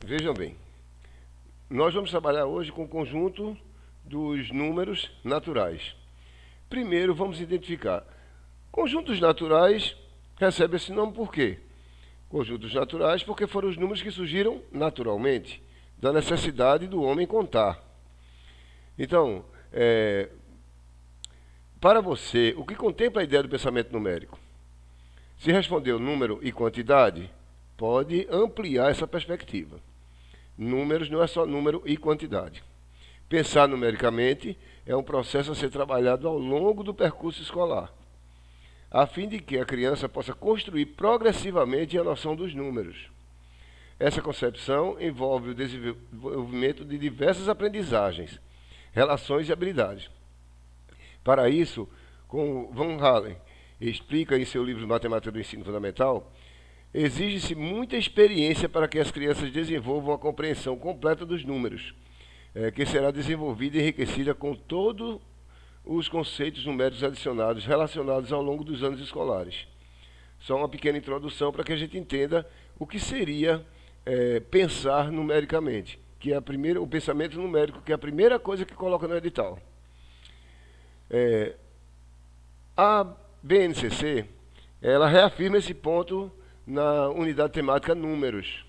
Vejam bem, nós vamos trabalhar hoje com o conjunto dos números naturais. Primeiro, vamos identificar. Conjuntos naturais recebem esse nome por quê? Conjuntos naturais porque foram os números que surgiram naturalmente, da necessidade do homem contar. Então, para você, o que contempla a ideia do pensamento numérico? Se respondeu número e quantidade, pode ampliar essa perspectiva. Números não é só número e quantidade. Pensar numericamente é um processo a ser trabalhado ao longo do percurso escolar, a fim de que a criança possa construir progressivamente a noção dos números. Essa concepção envolve o desenvolvimento de diversas aprendizagens, relações e habilidades. Para isso, como Van Halen explica em seu livro Matemática do Ensino Fundamental, exige-se muita experiência para que as crianças desenvolvam a compreensão completa dos números, que será desenvolvida e enriquecida com todos os conceitos numéricos adicionados relacionados ao longo dos anos escolares. Só uma pequena introdução para que a gente entenda o que seria pensar numericamente, que é o pensamento numérico, que é a primeira coisa que coloca no edital. A BNCC, ela reafirma esse ponto na unidade temática números.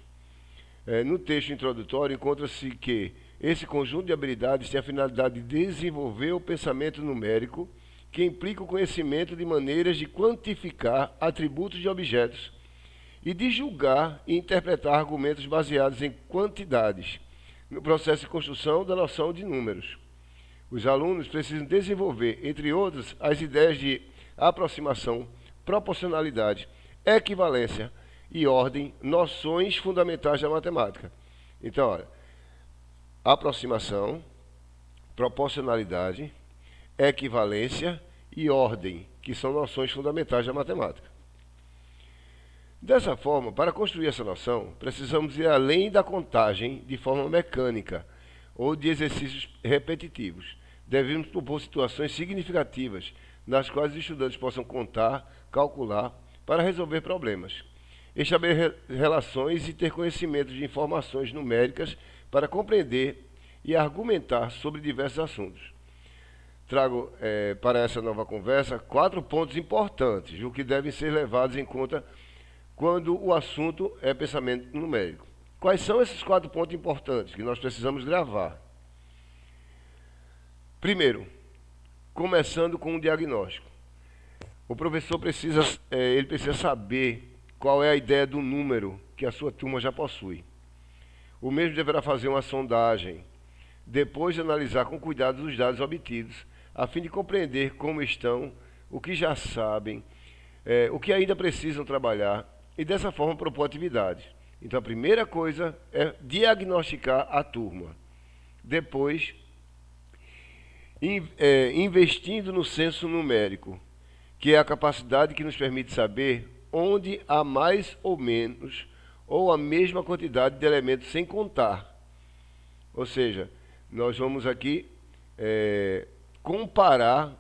No texto introdutório encontra-se que esse conjunto de habilidades tem a finalidade de desenvolver o pensamento numérico, que implica o conhecimento de maneiras de quantificar atributos de objetos e de julgar e interpretar argumentos baseados em quantidades, no processo de construção da noção de números. Os alunos precisam desenvolver, entre outros, as ideias de aproximação, proporcionalidade, equivalência e ordem, noções fundamentais da matemática. Então, olha, aproximação, proporcionalidade, equivalência e ordem, que são noções fundamentais da matemática. Dessa forma, para construir essa noção, precisamos ir além da contagem de forma mecânica ou de exercícios repetitivos. Devemos propor situações significativas nas quais os estudantes possam contar, calcular, para resolver problemas, estabelecer relações e ter conhecimento de informações numéricas para compreender e argumentar sobre diversos assuntos. Trago para essa nova conversa 4 pontos importantes, o que devem ser levados em conta quando o assunto é pensamento numérico. Quais são esses 4 pontos importantes que nós precisamos gravar? Primeiro, começando com um diagnóstico. O professor precisa saber qual é a ideia do número que a sua turma já possui. O mesmo deverá fazer uma sondagem, depois de analisar com cuidado os dados obtidos, a fim de compreender como estão, o que já sabem, o que ainda precisam trabalhar, e dessa forma propor atividades. Então a primeira coisa é diagnosticar a turma. Depois, investindo no senso numérico, que é a capacidade que nos permite saber onde há mais ou menos, ou a mesma quantidade de elementos sem contar. Ou seja, nós vamos aqui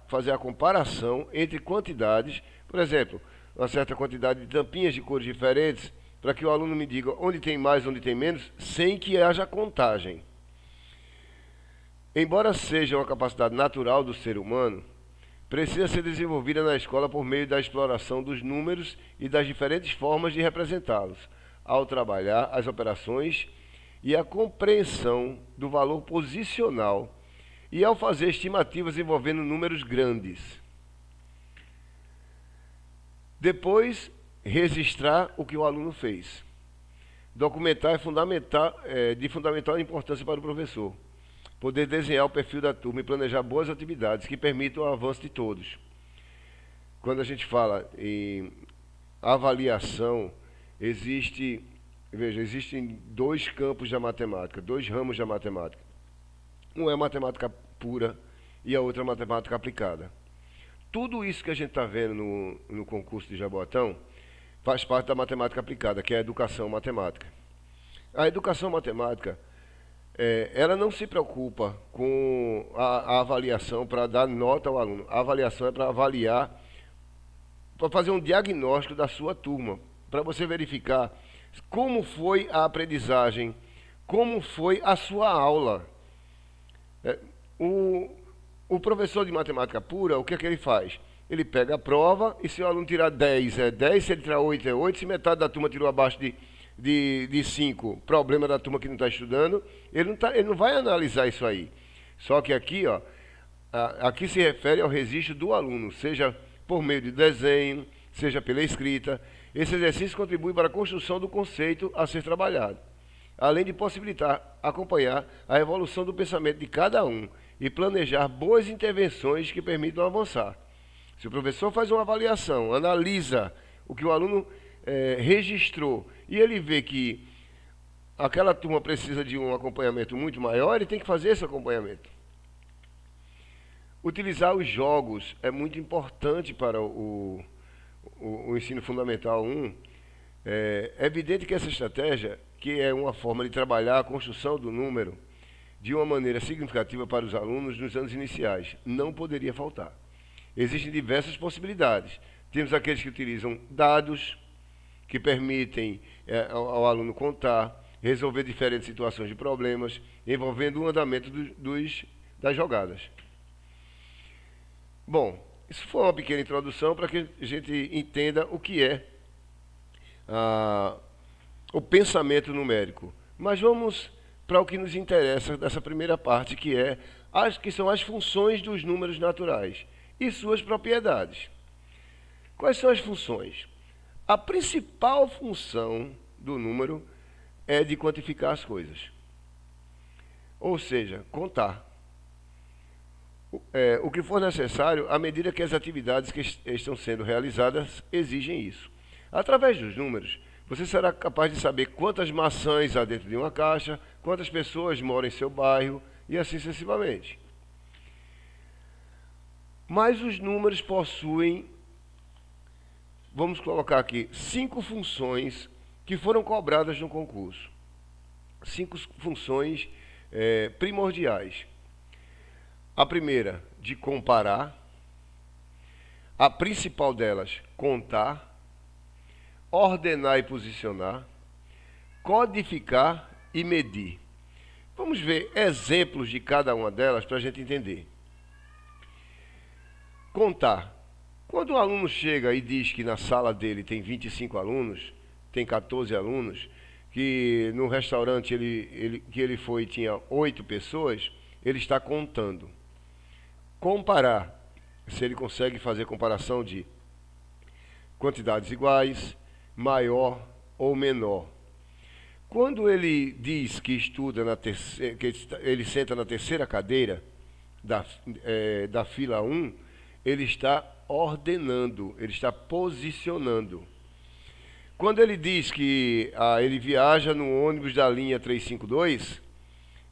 fazer a comparação entre quantidades, por exemplo, uma certa quantidade de tampinhas de cores diferentes, para que o aluno me diga onde tem mais, onde tem menos, sem que haja contagem. Embora seja uma capacidade natural do ser humano, precisa ser desenvolvida na escola por meio da exploração dos números e das diferentes formas de representá-los, ao trabalhar as operações e a compreensão do valor posicional e ao fazer estimativas envolvendo números grandes. Depois, registrar o que o aluno fez. Documentar é de fundamental importância para o professor. Poder desenhar o perfil da turma e planejar boas atividades que permitam o avanço de todos. Quando a gente fala em avaliação, existem 2 campos da matemática, 2 ramos da matemática. Um é matemática pura e a outra é matemática aplicada. Tudo isso que a gente está vendo no concurso de Jaboatão faz parte da matemática aplicada, que é a educação matemática. A educação matemática, ela não se preocupa com a avaliação para dar nota ao aluno. A avaliação é para avaliar, para fazer um diagnóstico da sua turma, para você verificar como foi a aprendizagem, como foi a sua aula. O professor de matemática pura, o que é que ele faz? Ele pega a prova e se o aluno tirar 10 é 10, se ele tirar 8 é 8, se metade da turma tirou abaixo de 5, problema da turma que não está estudando, ele não vai analisar isso aí. Só que aqui, ó, aqui se refere ao registro do aluno, seja por meio de desenho, seja pela escrita. Esse exercício contribui para a construção do conceito a ser trabalhado, além de possibilitar acompanhar a evolução do pensamento de cada um e planejar boas intervenções que permitam avançar. Se o professor faz uma avaliação, analisa o que o aluno registrou e ele vê que aquela turma precisa de um acompanhamento muito maior, ele tem que fazer esse acompanhamento. Utilizar os jogos é muito importante para o ensino fundamental 1. É evidente que essa estratégia, que é uma forma de trabalhar a construção do número de uma maneira significativa para os alunos nos anos iniciais, não poderia faltar. Existem diversas possibilidades. Temos aqueles que utilizam dados, que permitem ao aluno contar, resolver diferentes situações de problemas, envolvendo o andamento das jogadas. Bom, isso foi uma pequena introdução para que a gente entenda o que é o pensamento numérico. Mas vamos para o que nos interessa dessa primeira parte, que são as funções dos números naturais e suas propriedades. Quais são as funções? A principal função do número é de quantificar as coisas, ou seja, contar. O que for necessário à medida que as atividades que estão sendo realizadas exigem isso. Através dos números, você será capaz de saber quantas maçãs há dentro de uma caixa, quantas pessoas moram em seu bairro e assim sucessivamente. Mas os números possuem, vamos colocar aqui, 5 funções que foram cobradas no concurso. 5 funções primordiais. A primeira, de comparar. A principal delas, contar. Ordenar e posicionar. Codificar e medir. Vamos ver exemplos de cada uma delas para a gente entender. Contar. Quando o aluno chega e diz que na sala dele tem 25 alunos, tem 14 alunos, que no restaurante que ele foi tinha 8 pessoas, ele está contando. Comparar, se ele consegue fazer comparação de quantidades iguais, maior ou menor. Quando ele diz que estuda que ele senta na terceira cadeira da fila 1, ele está ordenando, ele está posicionando. Quando ele diz que ele viaja no ônibus da linha 352,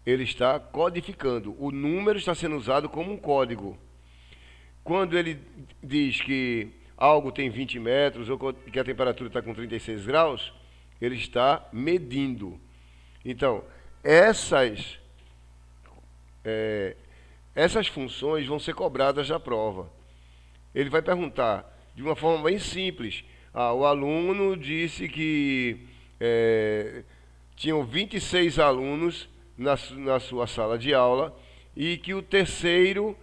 ele está codificando. O número está sendo usado como um código. Quando ele diz que algo tem 20 metros ou que a temperatura está com 36 graus, ele está medindo. Então, essas funções vão ser cobradas na prova. Ele vai perguntar de uma forma bem simples. O aluno disse que tinham 26 alunos na sua sala de aula e que o terceiro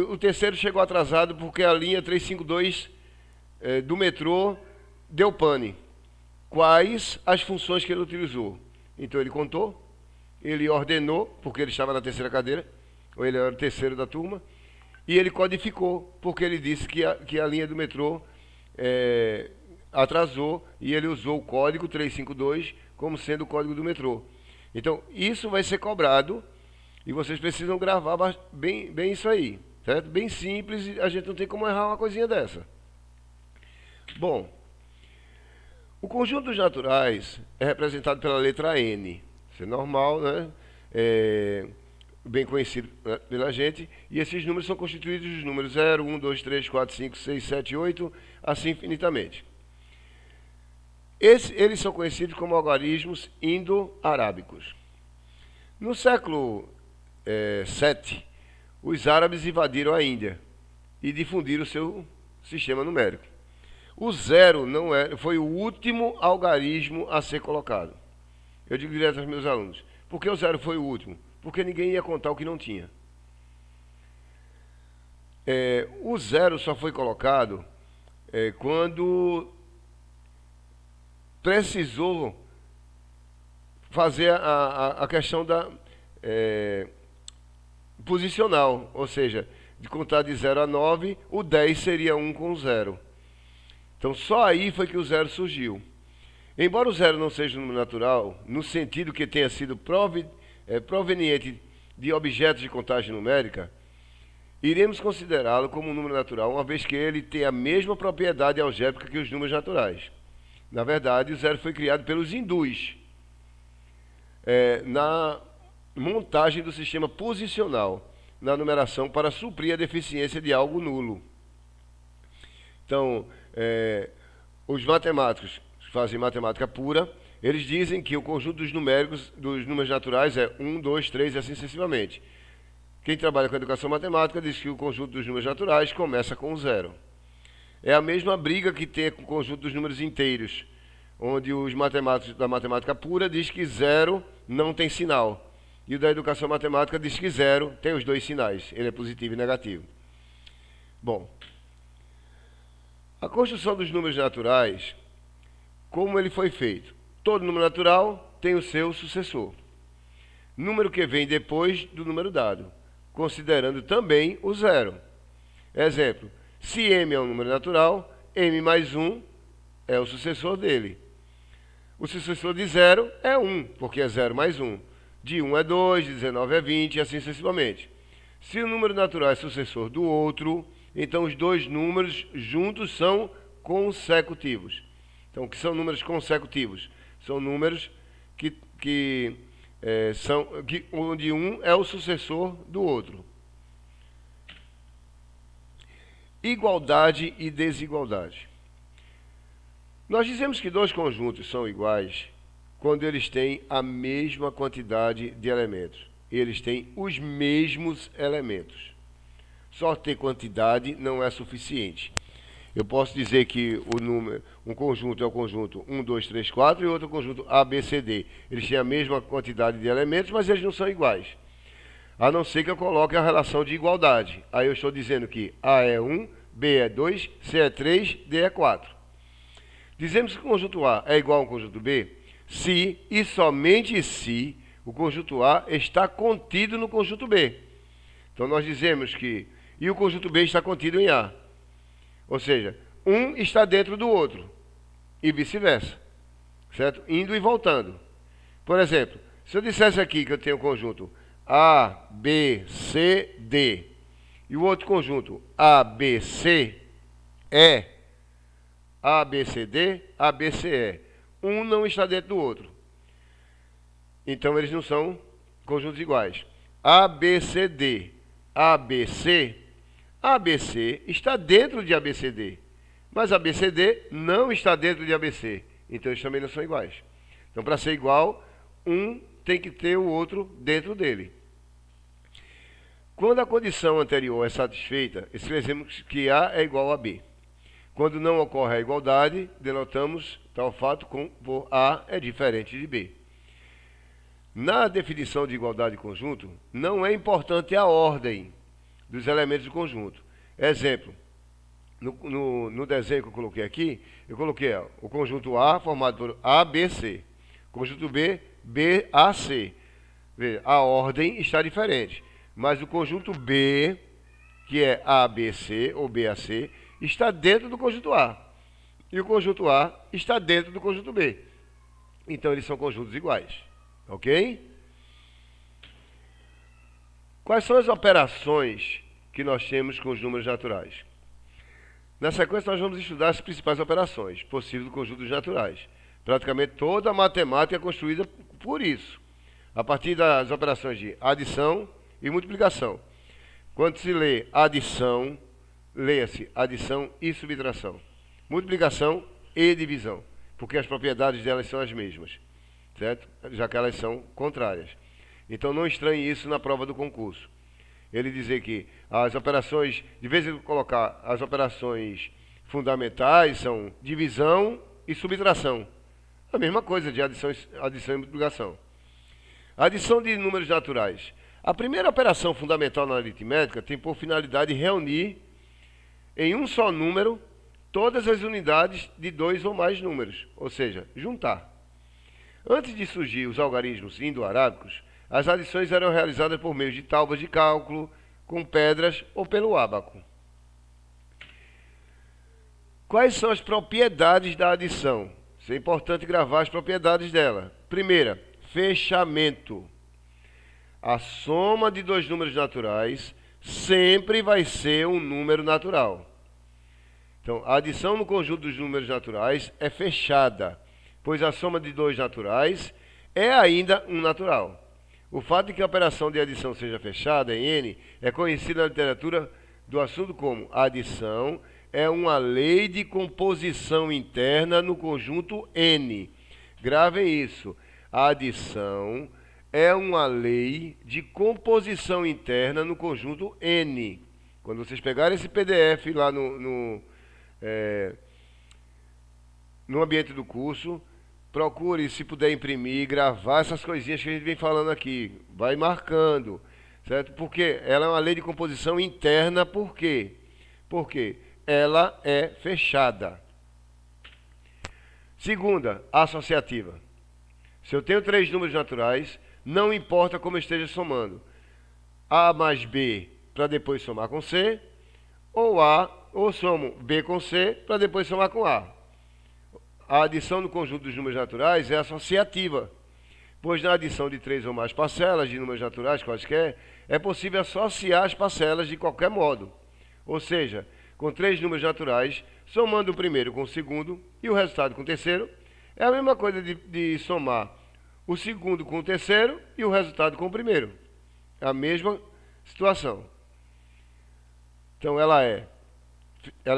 o terceiro chegou atrasado porque a linha 352 do metrô deu pane. Quais as funções que ele utilizou? Então ele contou, ele ordenou, porque ele estava na terceira cadeira, ou ele era o terceiro da turma, e ele codificou, porque ele disse que a linha do metrô atrasou, e ele usou o código 352 como sendo o código do metrô. Então, isso vai ser cobrado, e vocês precisam gravar bem isso aí, certo? Bem simples, a gente não tem como errar uma coisinha dessa. Bom, o conjunto dos naturais é representado pela letra N. Isso é normal, né? Bem conhecido pela gente. E esses números são constituídos dos números 0, 1, 2, 3, 4, 5, 6, 7, 8, assim infinitamente. Eles são conhecidos como algarismos indo-arábicos. No século VII, os árabes invadiram a Índia e difundir o seu sistema numérico. O zero não foi o último algarismo a ser colocado. Eu digo direto aos meus alunos, por que o zero foi o último? Porque ninguém ia contar o que não tinha. O zero só foi colocado quando precisou fazer a questão da posicional, ou seja, de contar de 0 a 9, o 10 seria 1 com 0. Então só aí foi que o zero surgiu. Embora o zero não seja um número natural, no sentido que tenha sido proveniente de objetos de contagem numérica, iremos considerá-lo como um número natural, uma vez que ele tem a mesma propriedade algébrica que os números naturais. Na verdade, o zero foi criado pelos hindus na montagem do sistema posicional na numeração para suprir a deficiência de algo nulo. Então, os matemáticos que fazem matemática pura, eles dizem que o conjunto dos números naturais é 1, 2, 3 e assim sucessivamente. Quem trabalha com educação matemática diz que o conjunto dos números naturais começa com 0. É a mesma briga que tem com o conjunto dos números inteiros, onde os matemáticos da matemática pura diz que 0 não tem sinal. E o da educação matemática diz que 0 tem os dois sinais, ele é positivo e negativo. Bom, a construção dos números naturais, como ele foi feito? Todo número natural tem o seu sucessor. Número que vem depois do número dado, considerando também o zero. Exemplo, se m é um número natural, m mais 1 é o sucessor dele. O sucessor de 0 é 1, porque é 0 mais 1. De 1 é 2, de 19 é 20 e assim sucessivamente. Se o número natural é sucessor do outro, então os dois números juntos são consecutivos. Então, o que são números consecutivos? São números onde um é o sucessor do outro. Igualdade e desigualdade. Nós dizemos que dois conjuntos são iguais quando eles têm a mesma quantidade de elementos. Eles têm os mesmos elementos. Só ter quantidade não é suficiente. Eu posso dizer que um conjunto é o conjunto 1, 2, 3, 4 e outro conjunto A, B, C, D. Eles têm a mesma quantidade de elementos, mas eles não são iguais. A não ser que eu coloque a relação de igualdade. Aí eu estou dizendo que A é 1, B é 2, C é 3, D é 4. Dizemos que o conjunto A é igual ao conjunto B se e somente se o conjunto A está contido no conjunto B. Então nós dizemos que e o conjunto B está contido em A. Ou seja, um está dentro do outro e vice-versa, certo? Indo e voltando. Por exemplo, se eu dissesse aqui que eu tenho o conjunto A, B, C, D e o outro conjunto A, B, C, E, A, B, C, D, A, B, C, E. Um não está dentro do outro. Então eles não são conjuntos iguais. A, B, C, D, A, B, C, ABC está dentro de ABCD, mas ABCD não está dentro de ABC, então eles também não são iguais. Então, para ser igual, um tem que ter o outro dentro dele. Quando a condição anterior é satisfeita, escrevemos que A é igual a B. Quando não ocorre a igualdade, denotamos tal fato por A é diferente de B. Na definição de igualdade de conjunto, não é importante a ordem dos elementos do conjunto. Exemplo, no desenho que eu coloquei aqui, eu coloquei o conjunto A formado por A, B, C. Conjunto B, B, A, C. Veja, a ordem está diferente, mas o conjunto B, que é A, B, C, ou B, A, C, está dentro do conjunto A. E o conjunto A está dentro do conjunto B. Então, eles são conjuntos iguais. Ok? Quais são as operações que nós temos com os números naturais? Na sequência, nós vamos estudar as principais operações possíveis do conjunto dos naturais. Praticamente toda a matemática é construída por isso, a partir das operações de adição e multiplicação. Quando se lê adição, leia-se adição e subtração. Multiplicação e divisão, porque as propriedades delas são as mesmas, certo? Já que elas são contrárias. Então não estranhe isso na prova do concurso. ele dizer que as operações, de vez em colocar as operações fundamentais são divisão e subtração. A mesma coisa de adição e multiplicação. Adição de números naturais. A primeira operação fundamental na aritmética tem por finalidade reunir em um só número todas as unidades de dois ou mais números, ou seja, juntar. Antes de surgir os algarismos indo-arábicos, as adições eram realizadas por meio de tábuas de cálculo, com pedras ou pelo ábaco. Quais são as propriedades da adição? Isso é importante gravar as propriedades dela. Primeira, fechamento. A soma de dois números naturais sempre vai ser um número natural. Então, a adição no conjunto dos números naturais é fechada, pois a soma de dois naturais é ainda um natural. O fato de que a operação de adição seja fechada em N é conhecido na literatura do assunto como adição é uma lei de composição interna no conjunto N. Gravem isso. A adição é uma lei de composição interna no conjunto N. Quando vocês pegarem esse PDF lá no ambiente do curso, procure, se puder imprimir, gravar essas coisinhas que a gente vem falando aqui. Vai marcando, certo? Porque ela é uma lei de composição interna, por quê? Porque ela é fechada. Segunda, associativa. Se eu tenho três números naturais, não importa como eu esteja somando. A mais B para depois somar com C, ou somo B com C para depois somar com A. A adição no conjunto dos números naturais é associativa, pois na adição de três ou mais parcelas de números naturais quaisquer, é possível associar as parcelas de qualquer modo. Ou seja, com três números naturais, somando o primeiro com o segundo e o resultado com o terceiro, é a mesma coisa de somar o segundo com o terceiro e o resultado com o primeiro. É a mesma situação. Então ela é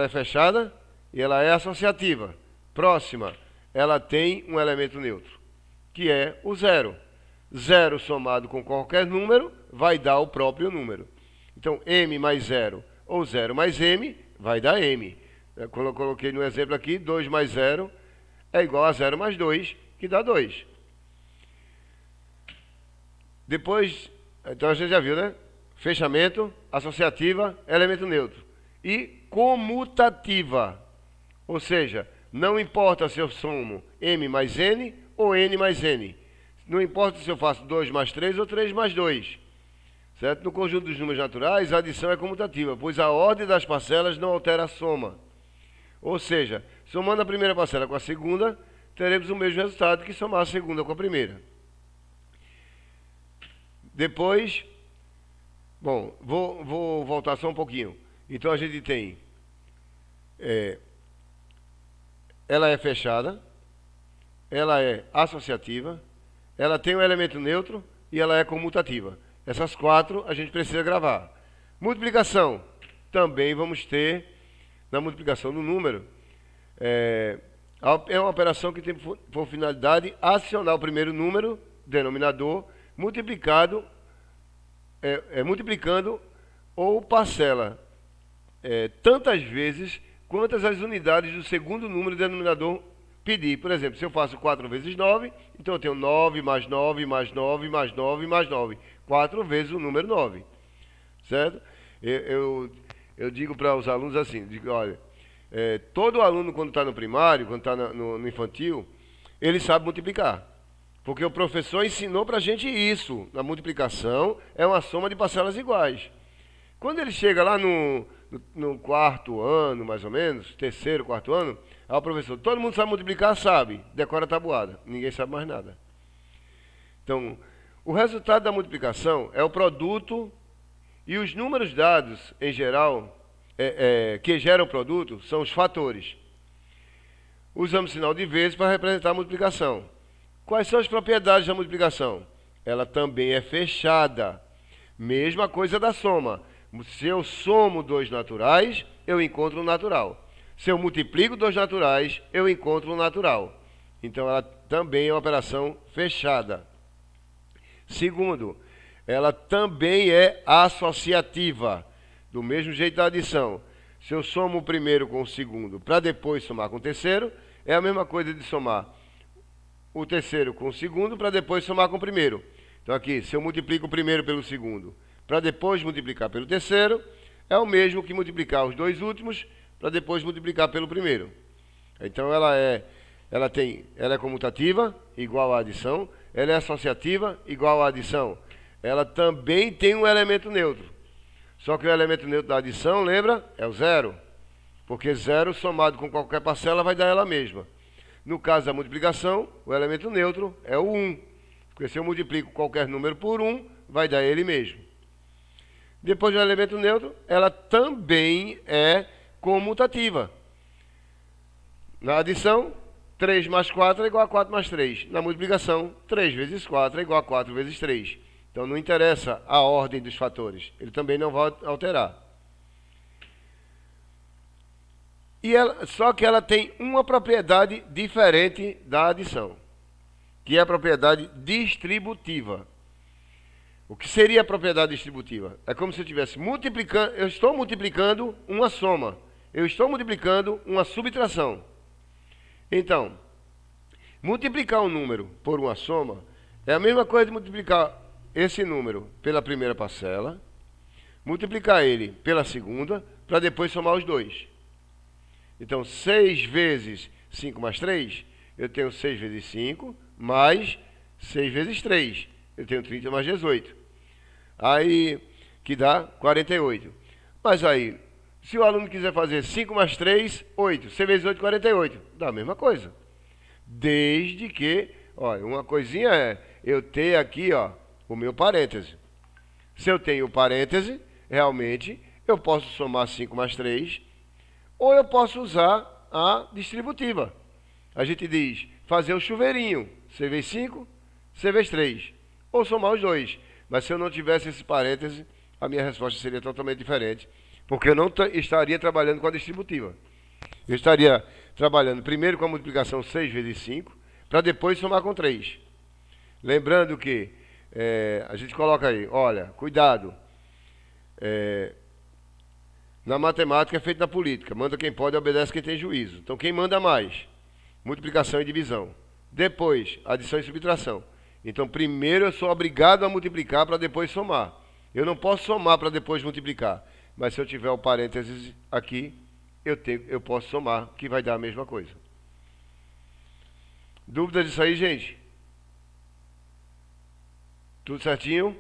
fechada e ela é associativa. Próxima, ela tem um elemento neutro, que é o zero. Zero somado com qualquer número vai dar o próprio número. Então, m mais zero ou zero mais m vai dar m. Quando eu coloquei no exemplo aqui, 2 mais 0 é igual a 0 mais 2, que dá 2. Depois, então a gente já viu, né? Fechamento, associativa, elemento neutro. E comutativa, ou seja, não importa se eu somo m mais n ou n mais n. Não importa se eu faço 2 mais 3 ou 3 mais 2. Certo? No conjunto dos números naturais, a adição é comutativa, pois a ordem das parcelas não altera a soma. Ou seja, somando a primeira parcela com a segunda, teremos o mesmo resultado que somar a segunda com a primeira. Depois, bom, vou voltar só um pouquinho. Então a gente tem... ela é fechada, ela é associativa, ela tem um elemento neutro e ela é comutativa. Essas quatro a gente precisa gravar. Multiplicação, também vamos ter, na multiplicação do número, é uma operação que tem por finalidade adicionar o primeiro número, denominador, multiplicando ou parcela tantas vezes quantas as unidades do segundo número denominador pedir. Por exemplo, se eu faço 4 vezes 9, então eu tenho 9 mais 9 mais 9 mais 9 mais 9. 4 vezes o número 9. Certo? Eu digo para os alunos assim, digo, olha, todo aluno quando está no primário, quando está no infantil, ele sabe multiplicar. Porque o professor ensinou para a gente isso. Na multiplicação é uma soma de parcelas iguais. Quando ele chega lá no quarto ano, mais ou menos, terceiro, quarto ano, aí o professor, todo mundo sabe multiplicar? Sabe. Decora a tabuada. Ninguém sabe mais nada. Então, o resultado da multiplicação é o produto e os números dados, em geral, que geram o produto, são os fatores. Usamos sinal de vezes para representar a multiplicação. Quais são as propriedades da multiplicação? Ela também é fechada. Mesma coisa da soma. Se eu somo dois naturais, eu encontro um natural. Se eu multiplico dois naturais, eu encontro um natural. Então, ela também é uma operação fechada. Segundo, ela também é associativa. Do mesmo jeito da adição. Se eu somo o primeiro com o segundo para depois somar com o terceiro, é a mesma coisa de somar o terceiro com o segundo para depois somar com o primeiro. Então aqui, se eu multiplico o primeiro pelo segundo para depois multiplicar pelo terceiro, é o mesmo que multiplicar os dois últimos para depois multiplicar pelo primeiro. Então ela é comutativa, igual à adição. Ela é associativa, igual à adição. Ela também tem um elemento neutro. Só que o elemento neutro da adição, lembra? É o zero. Porque zero somado com qualquer parcela vai dar ela mesma. No caso da multiplicação, o elemento neutro é o 1. Porque se eu multiplico qualquer número por 1, vai dar ele mesmo. Depois do elemento neutro, ela também é comutativa. Na adição, 3 mais 4 é igual a 4 mais 3. Na multiplicação, 3 vezes 4 é igual a 4 vezes 3. Então não interessa a ordem dos fatores. Ele também não vai alterar. Só que ela tem uma propriedade diferente da adição, que é a propriedade distributiva. O que seria a propriedade distributiva? É como se eu estivesse multiplicando, eu estou multiplicando uma soma, eu estou multiplicando uma subtração. Então, multiplicar um número por uma soma é a mesma coisa de multiplicar esse número pela primeira parcela, multiplicar ele pela segunda, para depois somar os dois. Então, 6 vezes 5 mais 3, eu tenho 6 vezes 5, mais 6 vezes 3. Eu tenho 30 mais 18. Aí, que dá 48. Mas aí, se o aluno quiser fazer 5 mais 3, 8. 6 vezes 8, 48. Dá a mesma coisa. Desde que, olha, uma coisinha é eu ter aqui, ó, o meu parêntese. Se eu tenho o parêntese, realmente, eu posso somar 5 mais 3, ou eu posso usar a distributiva. A gente diz, fazer o chuveirinho, C vezes 5, C vezes 3. Ou somar os dois. Mas se eu não tivesse esse parêntese, a minha resposta seria totalmente diferente. Porque eu não estaria trabalhando com a distributiva. Eu estaria trabalhando primeiro com a multiplicação 6 vezes 5, para depois somar com 3. Lembrando que a gente coloca aí, olha, cuidado. Na matemática é feito na política. Manda quem pode, obedece quem tem juízo. Então quem manda mais? Multiplicação e divisão. Depois, adição e subtração. Então primeiro eu sou obrigado a multiplicar para depois somar. Eu não posso somar para depois multiplicar. Mas se eu tiver o parênteses aqui, eu posso somar, que vai dar a mesma coisa. Dúvidas disso aí, gente? Tudo certinho?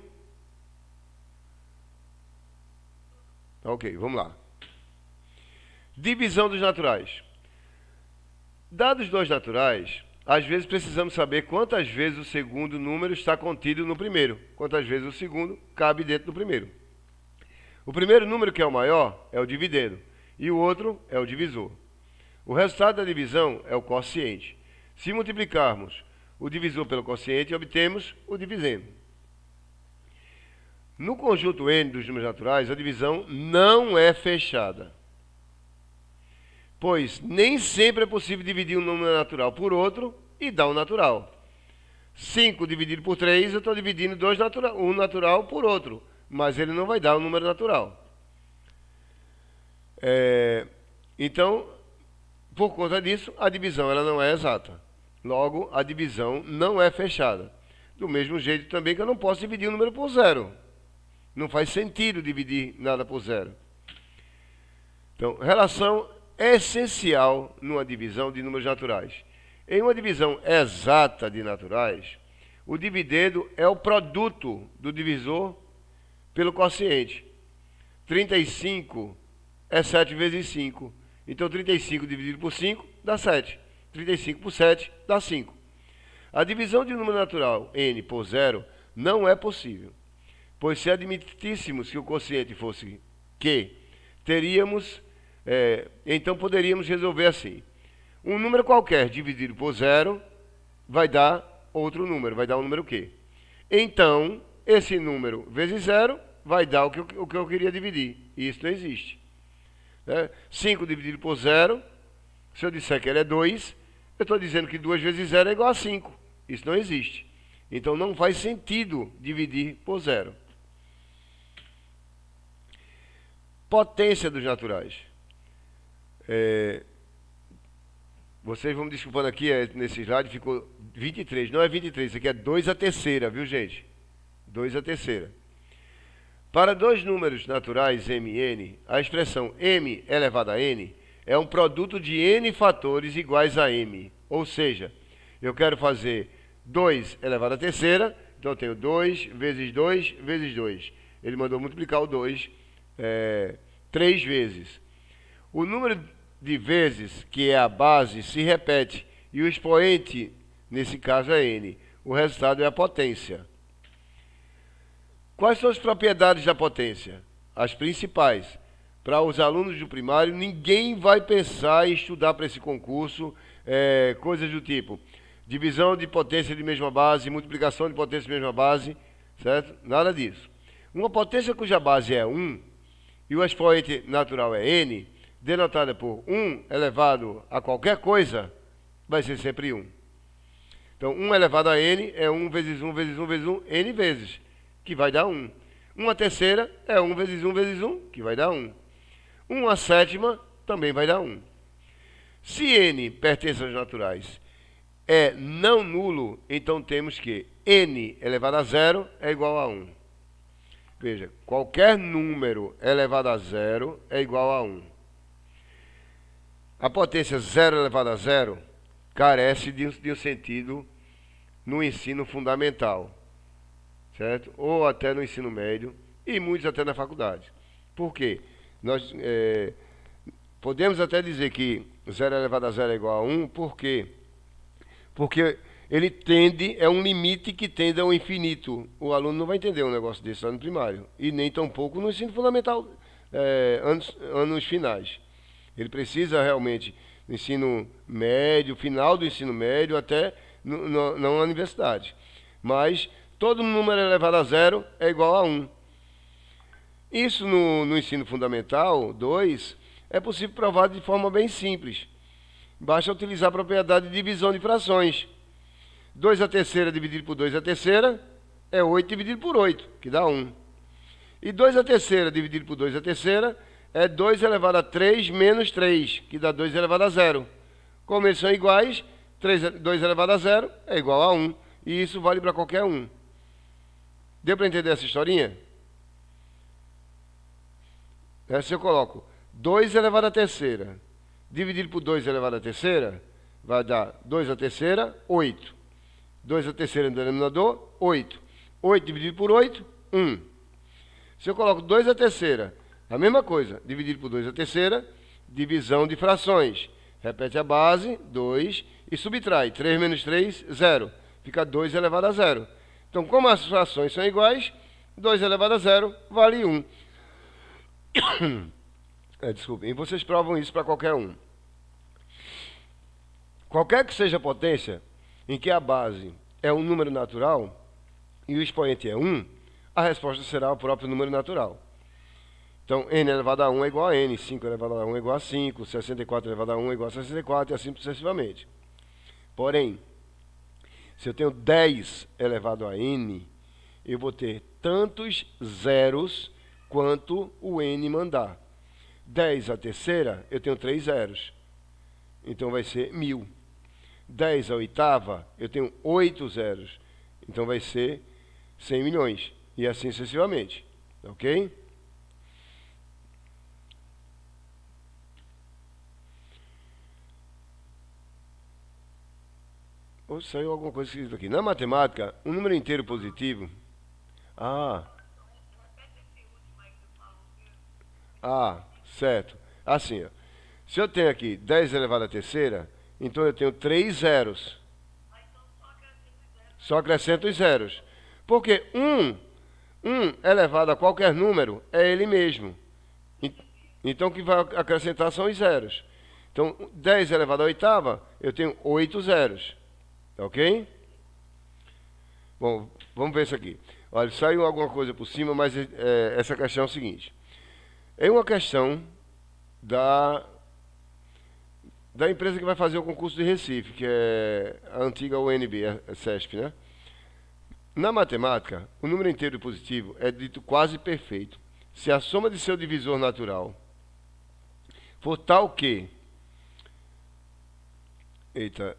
Ok, vamos lá. Divisão dos naturais. Dados dois naturais, às vezes precisamos saber quantas vezes o segundo número está contido no primeiro, quantas vezes o segundo cabe dentro do primeiro. O primeiro número, que é o maior, é o dividendo, e o outro é o divisor. O resultado da divisão é o quociente. Se multiplicarmos o divisor pelo quociente, obtemos o divisendo. No conjunto N dos números naturais, a divisão não é fechada, pois nem sempre é possível dividir um número natural por outro e dar um natural. 5 dividido por 3, eu estou dividindo um natural por outro, mas ele não vai dar um número natural. Então, por conta disso, a divisão ela não é exata. Logo, a divisão não é fechada. Do mesmo jeito também que eu não posso dividir um número por zero. Não faz sentido dividir nada por zero. Então, relação essencial numa divisão de números naturais. Em uma divisão exata de naturais, o dividendo é o produto do divisor pelo quociente. 35 é 7 vezes 5. Então, 35 dividido por 5 dá 7. 35 por 7 dá 5. A divisão de um número natural, n, por zero, não é possível. Pois se admitíssemos que o quociente fosse Q, então poderíamos resolver assim. Um número qualquer dividido por zero vai dar outro número, vai dar um número Q. Então, esse número vezes zero vai dar o que eu queria dividir. E isso não existe. 5 dividido por zero, se eu disser que ele é 2, eu estou dizendo que 2 vezes zero é igual a 5. Isso não existe. Então não faz sentido dividir por zero. Potência dos naturais. Vocês vão me desculpando aqui, nesse slide ficou 23. Não é 23, isso aqui é 2 à terceira, viu, gente? 2 à terceira. Para dois números naturais, m e n, a expressão m elevado a n é um produto de n fatores iguais a m. Ou seja, eu quero fazer 2 elevado à terceira, então eu tenho 2 vezes 2 vezes 2. Ele mandou multiplicar o 2 3 vezes. O número de vezes que é a base se repete e o expoente, nesse caso, é n. O resultado é a potência. Quais são as propriedades da potência? As principais. Para os alunos do primário, ninguém vai pensar em estudar para esse concurso coisas do tipo divisão de potência de mesma base, multiplicação de potência de mesma base, certo? Nada disso. Uma potência cuja base é 1 e o expoente natural é n, denotada por 1 elevado a qualquer coisa, vai ser sempre 1. Então, 1 elevado a n é 1 vezes 1 vezes 1 vezes 1, n vezes, que vai dar 1. 1 à terceira é 1 vezes 1 vezes 1, que vai dar 1. 1 à sétima também vai dar 1. Se n pertence aos naturais é não nulo, então temos que n elevado a zero é igual a 1. Veja, qualquer número elevado a zero é igual a 1. A potência 0 elevado a zero carece de um sentido no ensino fundamental, certo? Ou até no ensino médio, e muitos até na faculdade. Por quê? Nós podemos até dizer que 0 elevado a zero é igual a 1, por quê? Porque ele tende, é um limite que tende ao infinito. O aluno não vai entender um negócio desse lá no primário, e nem tampouco no ensino fundamental, anos finais. Ele precisa realmente, no ensino médio, final do ensino médio, até na universidade. Mas todo número elevado a zero é igual a 1. Isso no ensino fundamental 2 é possível provar de forma bem simples. Basta utilizar a propriedade de divisão de frações. 2 à terceira dividido por 2 à terceira é 8 dividido por 8, que dá 1. E 2 à terceira dividido por 2 à terceira é 2 elevado a 3 menos 3, que dá 2 elevado a 0. Como eles são iguais, 2 elevado a 0 é igual a 1. E isso vale para qualquer um. Deu para entender essa historinha? Se eu coloco 2 elevado à terceira dividido por 2 elevado à terceira, vai dar 2 à terceira, 8. 2 à terceira no denominador, 8. 8 dividido por 8, 1. Se eu coloco 2 à terceira, a mesma coisa, dividido por 2 à terceira, divisão de frações. Repete a base, 2, e subtrai. 3 menos 3, 0. Fica 2 elevado a 0. Então, como as frações são iguais, 2 elevado a 0 vale 1. Desculpem, e vocês provam isso para qualquer um. Qualquer que seja a potência em que a base é um número natural e o expoente é 1, a resposta será o próprio número natural. Então, n elevado a 1 é igual a n, 5 elevado a 1 é igual a 5, 64 elevado a 1 é igual a 64 e assim sucessivamente. Porém, se eu tenho 10 elevado a n, eu vou ter tantos zeros quanto o n mandar. 10 à terceira, eu tenho 3 zeros. Então vai ser 1000. 10 à oitava, eu tenho 8 zeros. Então vai ser 100 milhões. E assim sucessivamente. Ok? Ou saiu alguma coisa escrita aqui. Na matemática, um número inteiro positivo... certo. Assim, ó. Se eu tenho aqui 10 elevado à terceira, então eu tenho 3 zeros. Só acrescento os zeros. Porque 1 elevado a qualquer número é ele mesmo. Então o que vai acrescentar são os zeros. Então, 10 elevado à oitava, eu tenho 8 zeros. Ok? Bom, vamos ver isso aqui. Olha, saiu alguma coisa por cima, mas essa questão é o seguinte. É uma questão da empresa que vai fazer o concurso de Recife, que é a antiga UNB, a CESP, né? Na matemática, o número inteiro positivo é dito quase perfeito se a soma de seu divisor natural for tal que... Eita,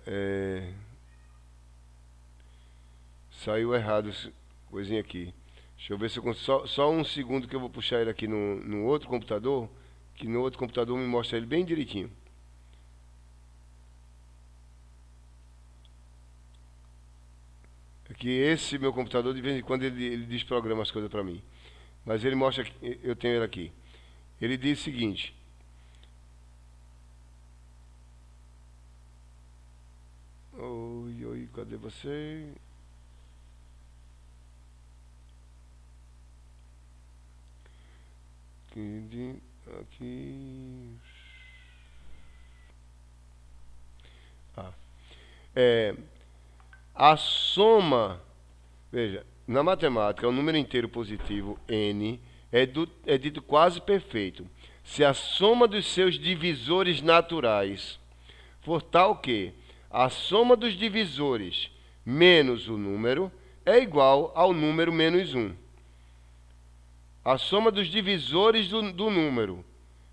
saiu errado essa coisinha aqui. Deixa eu ver se eu consigo. Só um segundo que eu vou puxar ele aqui no outro computador, que no outro computador me mostra ele bem direitinho. É que esse meu computador, de vez em quando, ele desprograma as coisas para mim. Mas ele mostra, eu tenho ele aqui. Ele diz o seguinte: oi, cadê você? Aqui. A soma, veja, na matemática, o número inteiro positivo n é dito quase perfeito se a soma dos seus divisores naturais for tal que a soma dos divisores menos o número é igual ao número menos 1. A soma dos divisores do número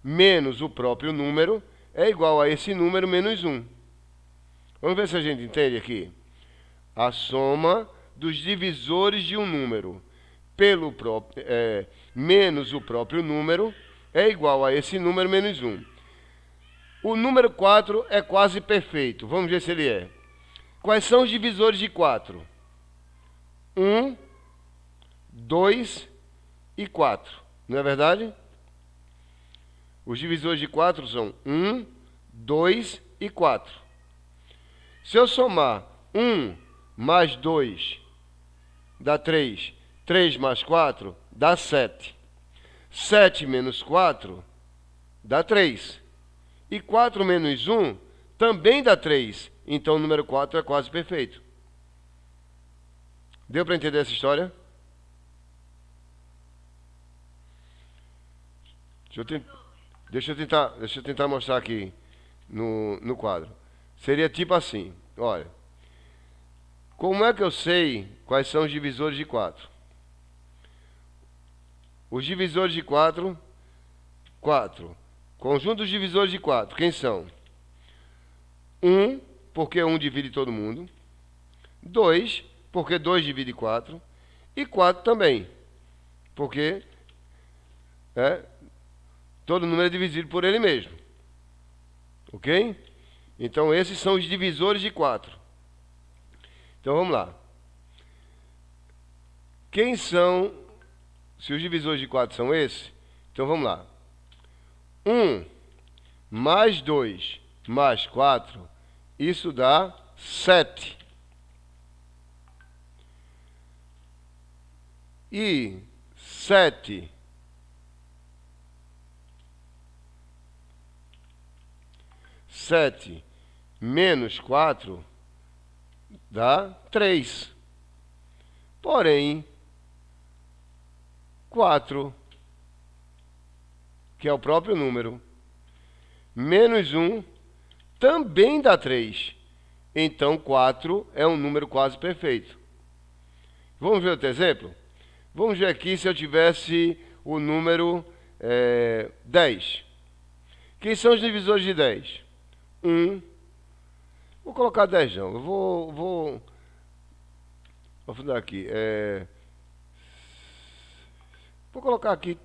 menos o próprio número é igual a esse número menos 1. Vamos ver se a gente entende aqui. A soma dos divisores de um número menos o próprio número é igual a esse número menos 1. O número 4 é quase perfeito. Vamos ver se ele é. Quais são os divisores de 4? 1, 2 e 4. Não é verdade? Os divisores de 4 são 1, 2 e 4. Se eu somar 1 mais 2 dá 3, 3 mais 4 dá 7. 7 menos 4 dá 3. E 4 menos 1 também dá 3. Então o número 4 é quase perfeito. Deu para entender essa história? Deixa eu tentar mostrar aqui no quadro. Seria tipo assim, olha. Como é que eu sei quais são os divisores de 4? Os divisores de 4, 4. Conjunto dos divisores de 4, quem são? 1, porque 1 divide todo mundo. 2, porque 2 divide 4. E 4 também, porque todo número é dividido por ele mesmo. Ok? Então, esses são os divisores de 4. Então, vamos lá. Quem são, se os divisores de 4 são esses, então vamos lá. 1 mais 2 mais 4, isso dá 7. E 7 menos 4 dá 3. Porém, 4, que é o próprio número, menos 1 também dá 3. Então, 4 é um número quase perfeito. Vamos ver outro exemplo? Vamos ver aqui se eu tivesse o número 10. Quem são os divisores de 10? 1. Vou colocar 10 não. Eu vou dar aqui. Vou colocar aqui.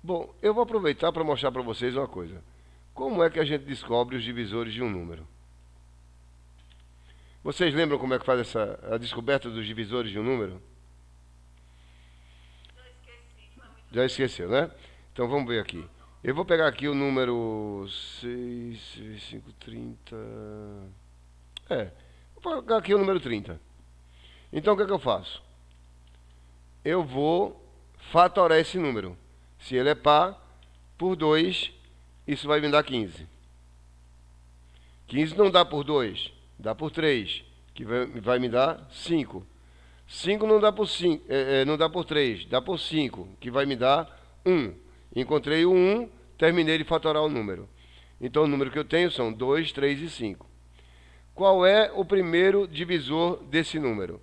Bom, eu vou aproveitar para mostrar para vocês uma coisa. Como é que a gente descobre os divisores de um número? Vocês lembram como é que faz a descoberta dos divisores de um número? Já esqueceu, né? Então vamos ver aqui. Eu vou pegar aqui o número 6, 5, 30... vou pegar aqui o número 30. Então o que é que eu faço? Eu vou fatorar esse número. Se ele é par, por 2, isso vai me dar 15. 15 não dá por 2, dá por 3, que vai me dar 5. 5 não dá por 5, não dá por 3, dá por 5, que vai me dar 1. Encontrei o 1, terminei de fatorar o número. Então o número que eu tenho são 2, 3 e 5. qual é o primeiro divisor desse número?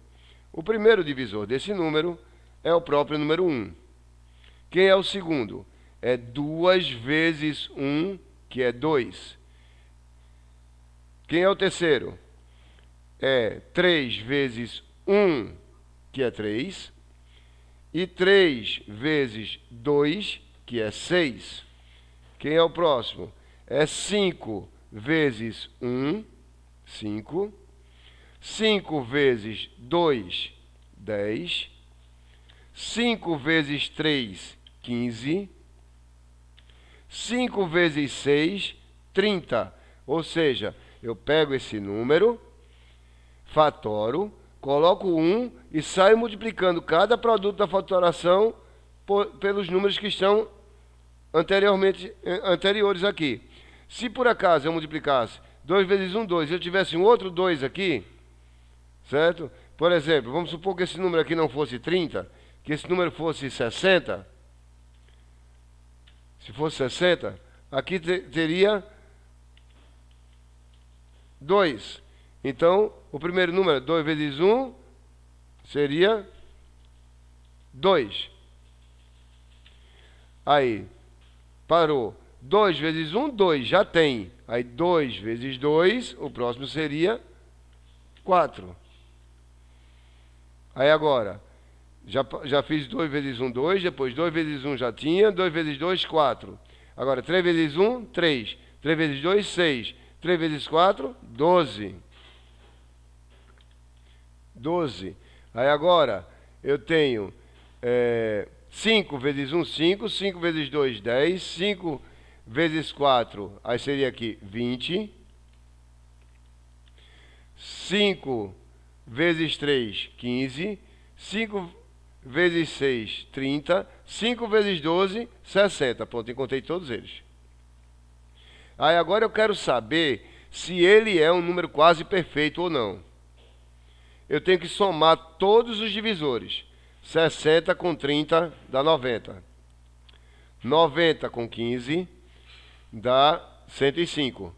O primeiro divisor desse número é o próprio número 1. Quem é o segundo? É 2 vezes 1, que é 2. Quem é o terceiro? É 3 vezes 1, que é 3. E 3 vezes 2, que é 6. Quem é o próximo? É 5 vezes 1, 5. 5 vezes 2, 10. 5 vezes 3, 15. 5 vezes 6, 30. Ou seja, eu pego esse número, fatoro, coloco 1 e saio multiplicando cada produto da fatoração pelos números que estão anteriores aqui. Se por acaso eu multiplicasse 2 vezes 1, 2, e eu tivesse um outro 2 aqui, certo? Por exemplo, vamos supor que esse número aqui não fosse 30, que esse número fosse 60. Se fosse 60, aqui teria 2. Então, o primeiro número, 2 vezes 1, seria 2. Aí, parou. 2 vezes 1, 2, já tem. Aí, 2 vezes 2, o próximo seria 4. Aí, agora, já fiz 2 vezes 1, 2. Depois, 2 vezes 1 já tinha. 2 vezes 2, 4. Agora, 3 vezes 1, 3. 3 vezes 2, 6. 3 vezes 4, 12. 12. Aí, agora, eu tenho 5 vezes 1, 5. 5 vezes 2, 10. 5 vezes 4, aí seria aqui 20. 5 vezes 3, 15. 5 vezes 6, 30. 5 vezes 12, 60. Pronto, encontrei todos eles. Aí agora eu quero saber se ele é um número quase perfeito ou não. Eu tenho que somar todos os divisores. 60 com 30 dá 90. 90 com 15 dá 105.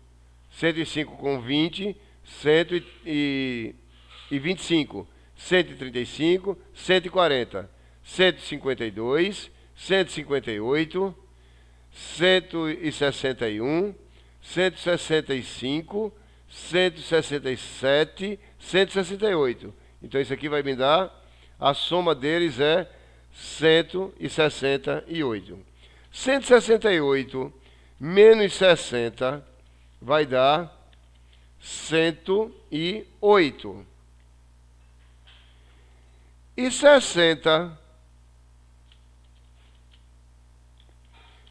105 com 20, 125. 135, 140. 152, 158, 161, 165, 167, 168. Então isso aqui vai me dar, a soma deles é 168. 168 menos 60 vai dar 108. E 60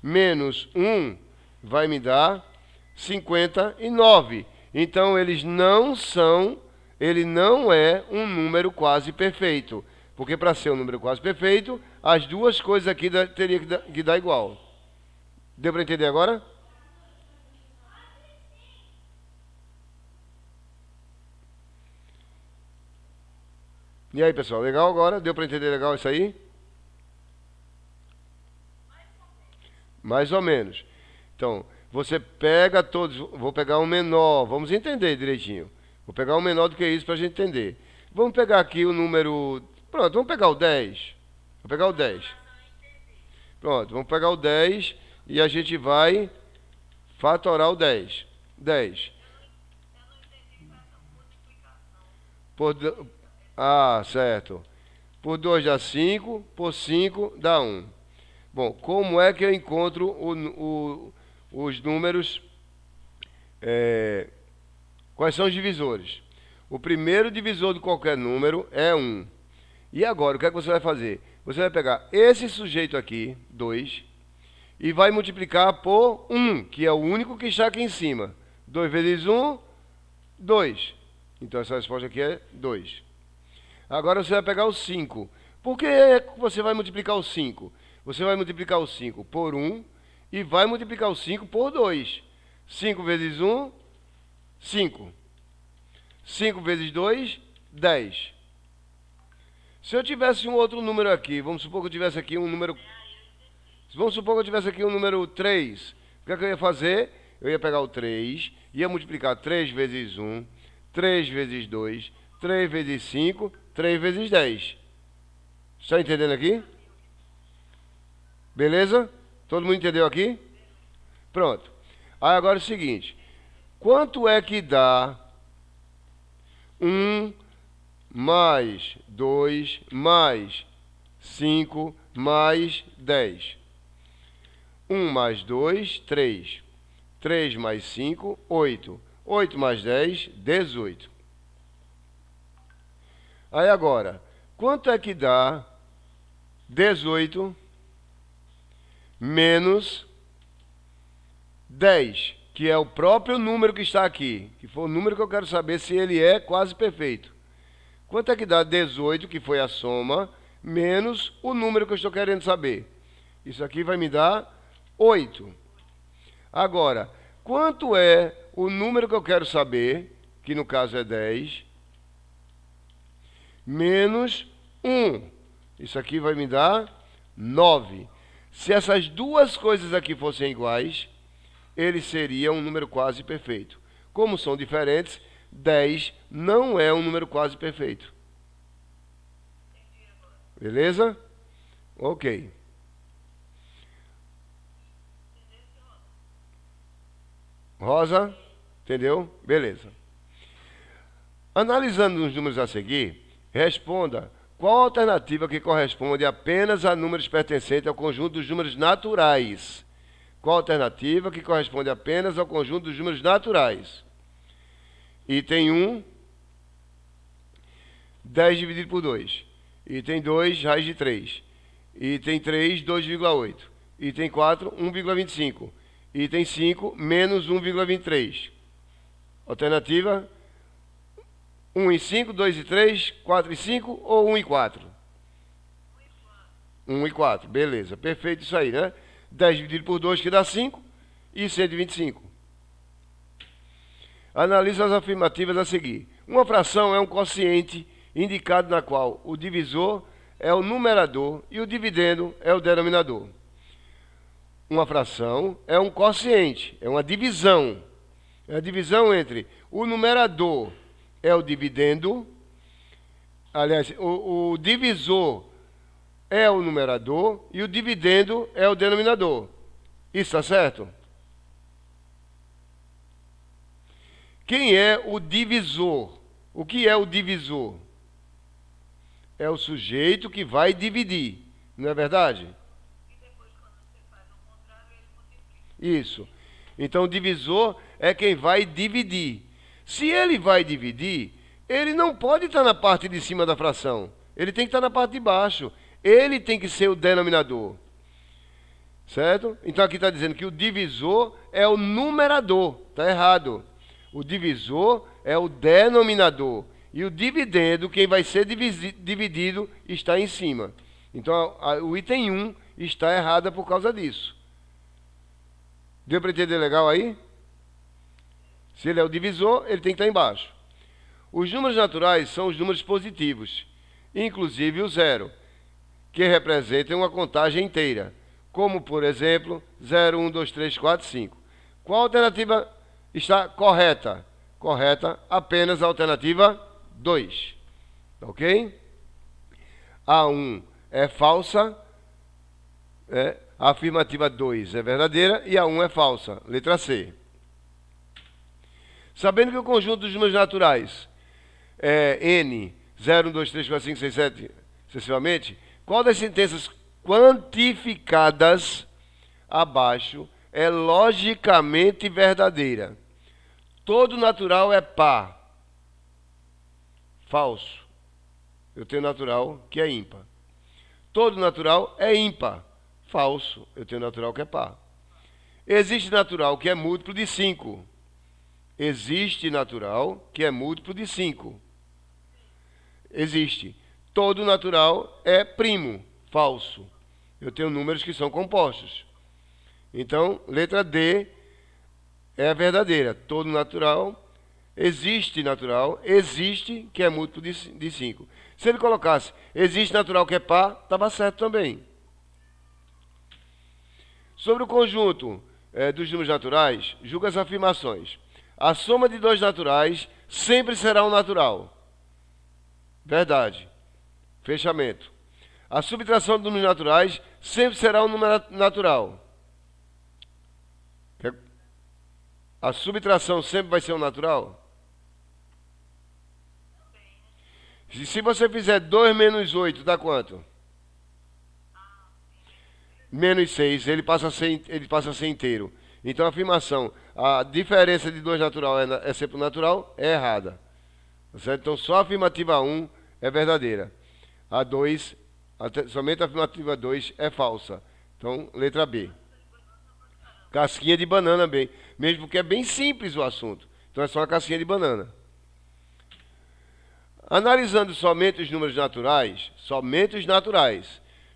menos 1 vai me dar 59. Então, ele não é um número quase perfeito. Porque para ser um número quase perfeito, as duas coisas aqui teria que dar igual. Deu para entender agora? E aí, pessoal, legal agora? Deu para entender legal isso aí? Mais ou menos. Então, você pega todos, vou pegar um menor, vamos entender direitinho. Vou pegar um menor do que isso para a gente entender. Vamos pegar aqui o número, pronto, vamos pegar o 10. Vou pegar o 10. Pronto, vamos pegar o 10 e a gente vai fatorar o 10. 10. Certo. Por 2 dá 5, por 5 dá 1. Bom, como é que eu encontro os números? Quais são os divisores? O primeiro divisor de qualquer número é 1. E agora, o que é que você vai fazer? Você vai pegar esse sujeito aqui, 2, e vai multiplicar por 1, que é o único que está aqui em cima. 2 vezes 1, 2. Então, essa resposta aqui é 2. Agora você vai pegar o 5. Por que você vai multiplicar o 5? Você vai multiplicar o 5 por 1 e vai multiplicar o 5 por 2. 5 vezes 1, 5. 5 vezes 2, 10. Se eu tivesse um outro número aqui, vamos supor que eu tivesse aqui um número... Vamos supor que eu tivesse aqui um número 3. O que é que eu ia fazer? Eu ia pegar o 3, ia multiplicar 3 vezes 1, 3 vezes 2, 3 vezes 5, 3 vezes 10. Está entendendo aqui? Beleza? Todo mundo entendeu aqui? Pronto. Aí agora é o seguinte. Quanto é que dá 1 mais 2 mais 5 mais 10? 1 mais 2, 3. 3 mais 5, 8. 8 mais 10, 18. Aí agora, quanto é que dá 18 menos 10, que é o próprio número que está aqui, que foi o número que eu quero saber se ele é quase perfeito. Quanto é que dá 18, que foi a soma, menos o número que eu estou querendo saber? Isso aqui vai me dar 8. Agora, quanto é o número que eu quero saber, que no caso é 10, menos 1. Isso aqui vai me dar 9. Se essas duas coisas aqui fossem iguais, ele seria um número quase perfeito. Como são diferentes, 10 não é um número quase perfeito. Beleza? Ok. Rosa? Entendeu? Beleza. Analisando os números a seguir, responda qual a alternativa que corresponde apenas a números pertencentes ao conjunto dos números naturais. Qual a alternativa que corresponde apenas ao conjunto dos números naturais? Item 1, 10 dividido por 2. Item 2, raiz de 3. Item 3, 2,8. Item 4, 1,25. Item 5, menos 1,23. Alternativa 1 e 5, 2 e 3, 4 e 5 ou 1 e 4? 1 e 4, beleza. Perfeito isso aí, né? 10 dividido por 2 que dá 5 e 125. Analise as afirmativas a seguir. Uma fração é um quociente indicado na qual o divisor é o numerador e o dividendo é o denominador. Uma fração é um quociente, é uma divisão. É a divisão entre o numerador é o dividendo, aliás, o divisor é o numerador e o dividendo é o denominador. Isso está certo? Quem é o divisor? O que é o divisor? É o sujeito que vai dividir, não é verdade? Isso. Então, o divisor é quem vai dividir. Se ele vai dividir, ele não pode estar na parte de cima da fração. Ele tem que estar na parte de baixo. Ele tem que ser o denominador. Certo? Então, aqui está dizendo que o divisor é o numerador. Está errado. O divisor é o denominador. E o dividendo, quem vai ser dividido, está em cima. Então, o item 1 está errado por causa disso. Deu para entender legal aí? Se ele é o divisor, ele tem que estar embaixo. Os números naturais são os números positivos, inclusive o zero, que representam uma contagem inteira, como, por exemplo, 0, 1, 2, 3, 4, 5. Qual alternativa está correta? Correta apenas a alternativa 2. Ok? A 1 é falsa, a afirmativa 2 é verdadeira e a 1 é falsa. Letra C. Sabendo que o conjunto dos números naturais é n, 0, 1, 2, 3, 4, 5, 6, 7, sucessivamente, qual das sentenças quantificadas abaixo é logicamente verdadeira? Todo natural é par. Falso. Eu tenho natural que é ímpar. Todo natural é ímpar. Falso. Eu tenho natural que é par. Existe natural que é múltiplo de 5. Existe natural que é múltiplo de 5. Existe. Todo natural é primo. Falso. Eu tenho números que são compostos. Então, letra D é a verdadeira. Todo natural, existe que é múltiplo de 5. Se ele colocasse existe natural que é par, estava certo também. Sobre o conjunto dos números naturais, julga as afirmações. A soma de dois naturais sempre será um natural. Verdade. Fechamento. A subtração dos números naturais sempre será um número natural. A subtração sempre vai ser um natural? Se você fizer 2 menos 8, dá quanto? Menos 6, ele passa a ser inteiro. Então a afirmação, a diferença de 2 natural é sempre natural, é errada. Certo? Então só a afirmativa 1 é verdadeira. A 2, somente a afirmativa 2 é falsa. Então, letra B. Casquinha de banana, bem. Mesmo porque é bem simples o assunto. Então é só uma casquinha de banana. Analisando somente os números naturais,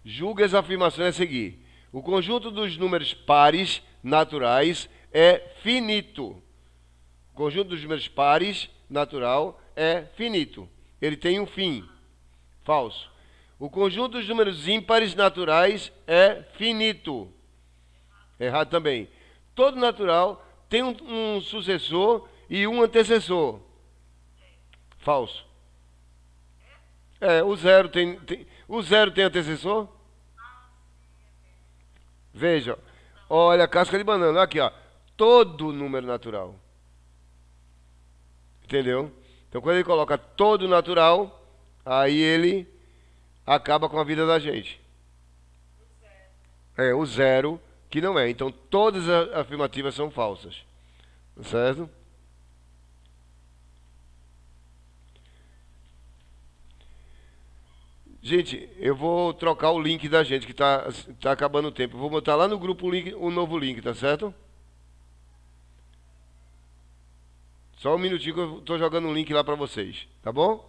julgue as afirmações a seguir. O conjunto dos números pares naturais é finito. O conjunto dos números pares natural é finito. Ele tem um fim. Falso. O conjunto dos números ímpares naturais é finito. Errado também. Todo natural tem um sucessor e um antecessor. Falso. O zero o zero tem antecessor? Veja, olha a casca de banana, aqui ó, todo número natural. Entendeu? Então quando ele coloca todo natural, aí ele acaba com a vida da gente. O zero que não é. Então todas as afirmativas são falsas. Certo? Gente, eu vou trocar o link da gente, que tá acabando o tempo. Eu vou botar lá no grupo o novo link, tá certo? Só um minutinho que eu tô jogando um link lá para vocês, tá bom?